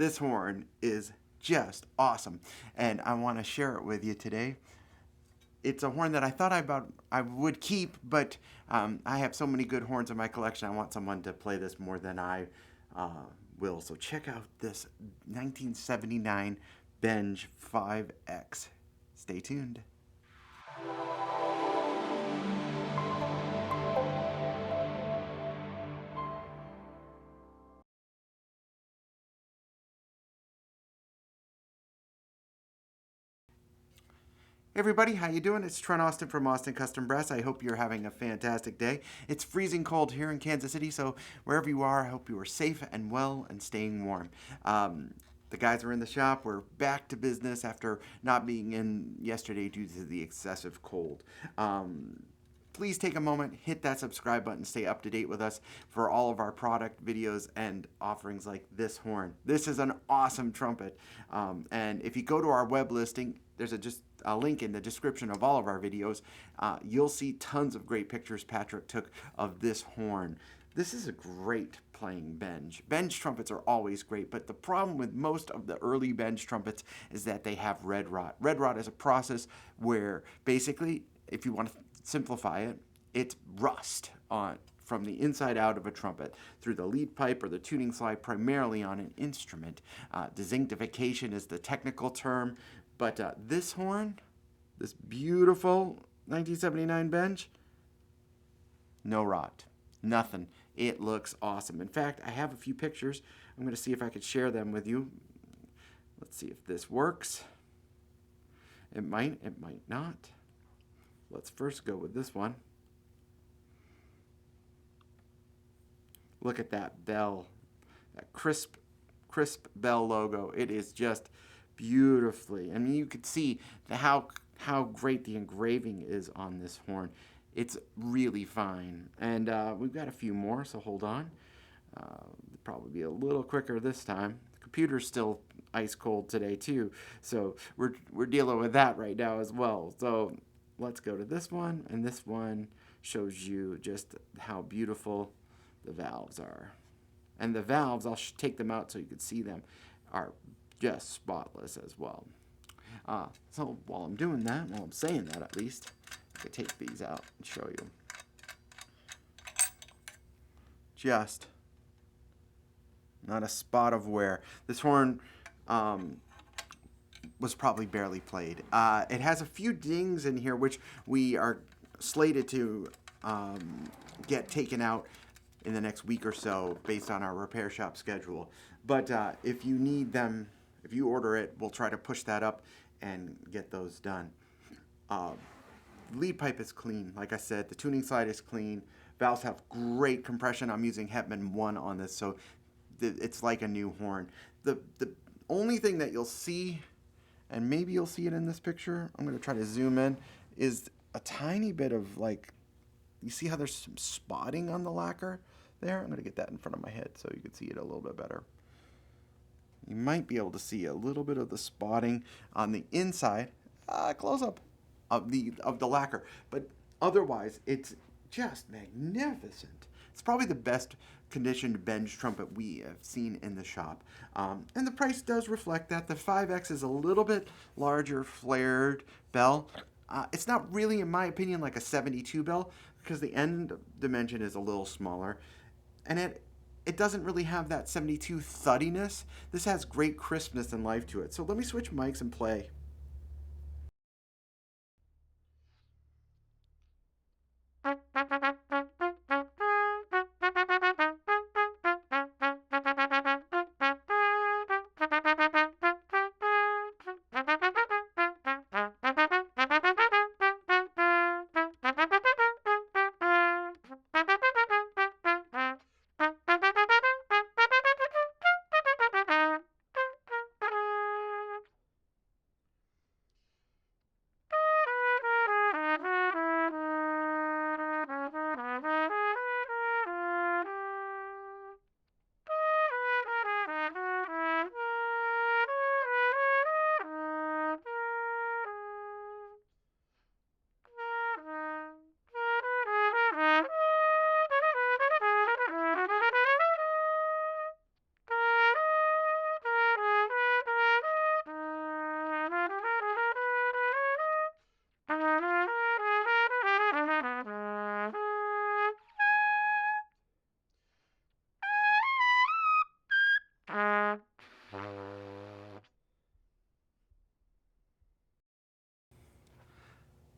This horn is just awesome, and I want to share it with you today. It's a horn that I thought I would keep, but I have so many good horns in my collection. I want someone to play this more than I uh, will. So check out this 1979 Benge 5X. Stay tuned. Hey everybody, how you doing? It's Trent Austin from Austin Custom Brass. I hope you're having a fantastic day. It's freezing cold here in Kansas City, so wherever you are, I hope you are safe and well and staying warm. The guys are in the shop. We're back to business after not being in yesterday due to the excessive cold. Please take a moment, hit that subscribe button, stay up to date with us for all of our product videos and offerings like this horn. This is an awesome trumpet. And if you go to our web listing, there's just a link in the description of all of our videos. You'll see tons of great pictures Patrick took of this horn. This is a great playing Benge. Benge trumpets are always great, but the problem with most of the early Benge trumpets is that they have redrot. Redrot is a process where basically, if you want to simplify it, it's rust from the inside out of a trumpet through the lead pipe or the tuning slide, primarily on an instrument. Dezinctification is the technical term, but this horn, this beautiful 1979 Benge, no rot, nothing. It looks awesome. In fact, I have a few pictures. I'm going to see if I could share them with you. Let's see if this works. It might not. Let's first go with this one. Look at that bell, that crisp bell logo. It is just beautifully. I mean, you could see how great the engraving is on this horn. It's really fine. And we've got a few more, so hold on. Probably be a little quicker this time. The computer's still ice cold today too, so we're dealing with that right now as well. So let's go to this one, and this one shows you just how beautiful the valves are. And the valves, I'll take them out so you can see them, are just spotless as well. So while I'm doing that, while I'm saying that at least, I can take these out and show you. Just not a spot of wear. This horn was probably barely played. It has a few dings in here, which we are slated to get taken out in the next week or so based on our repair shop schedule. But if you need them, if you order it, we'll try to push that up and get those done. Lead pipe is clean. Like I said, the tuning slide is clean. Valves have great compression. I'm using Hetman 1 on this, so it's like a new horn. The only thing that you'll see, and maybe you'll see it in this picture, I'm going to try to zoom in, is a tiny bit of, like, you see how there's some spotting on the lacquer there? I'm going to get that in front of my head so you can see it a little bit better. You might be able to see a little bit of the spotting on the inside, close up of the lacquer, but otherwise it's just magnificent. It's probably the best conditioned Benge trumpet we have seen in the shop, and the price does reflect that. The 5X is a little bit larger flared bell. It's not really, in my opinion, like a 72 bell because the end dimension is a little smaller, and it doesn't really have that 72 thuddiness. This has great crispness and life to it. So let me switch mics and play.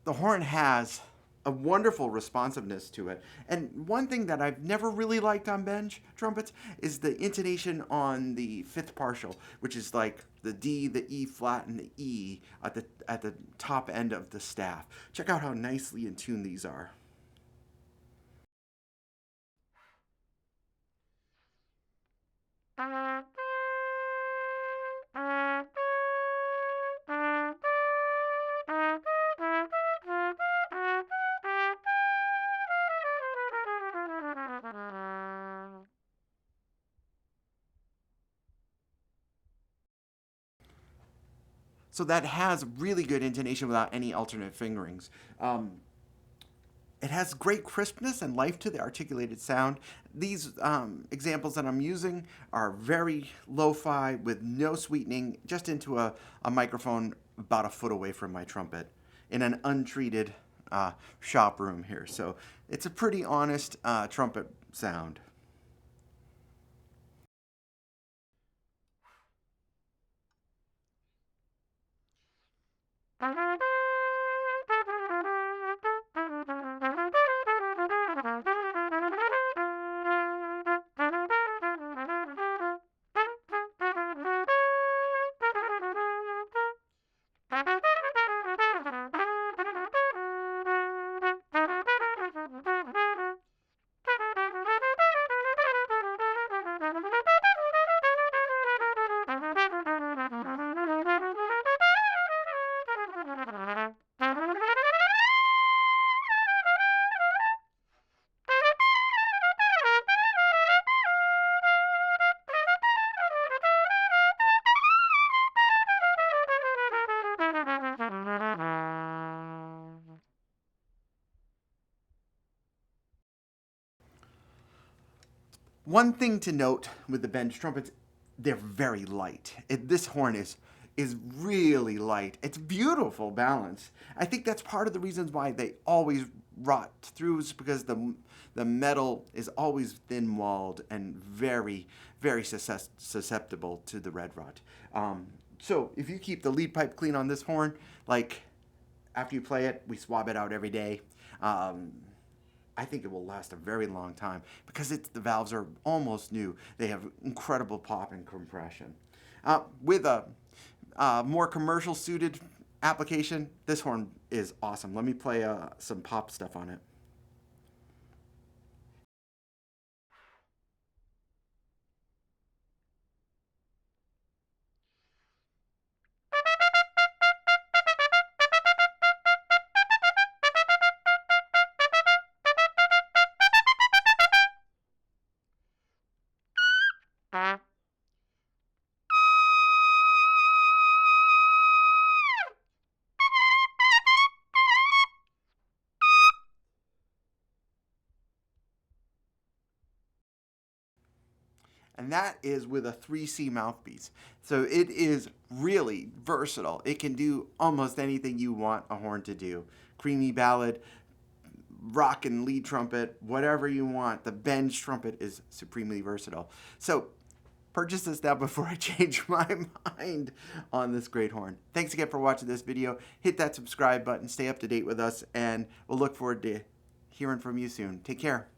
the horn has a wonderful responsiveness to it. And one thing that I've never really liked on Benge trumpets is the intonation on the fifth partial, which is like the D, the E flat, and the E at the top end of the staff. Check out how nicely in tune these are. So that has really good intonation without any alternate fingerings. It has great crispness and life to the articulated sound. These examples that I'm using are very lo-fi with no sweetening, just into a microphone about a foot away from my trumpet in an untreated shop room here. So it's a pretty honest trumpet sound. One thing to note with the Benge trumpets, they're very light. This horn is really light. It's beautiful balance. I think that's part of the reasons why they always rot through, is because the metal is always thin-walled and very, very susceptible to the red rot. So if you keep the lead pipe clean on this horn, like after you play it, we swab it out every day. I think it will last a very long time because the valves are almost new. They have incredible pop and compression. With a more commercial suited application, this horn is awesome. Let me play some pop stuff on it. And that is with a 3C mouthpiece. So it is really versatile. It can do almost anything you want a horn to do. Creamy ballad, rock and lead trumpet, whatever you want. The Benge trumpet is supremely versatile. So purchase this now before I change my mind on this great horn. Thanks again for watching this video. Hit that subscribe button, stay up to date with us, and we'll look forward to hearing from you soon. Take care.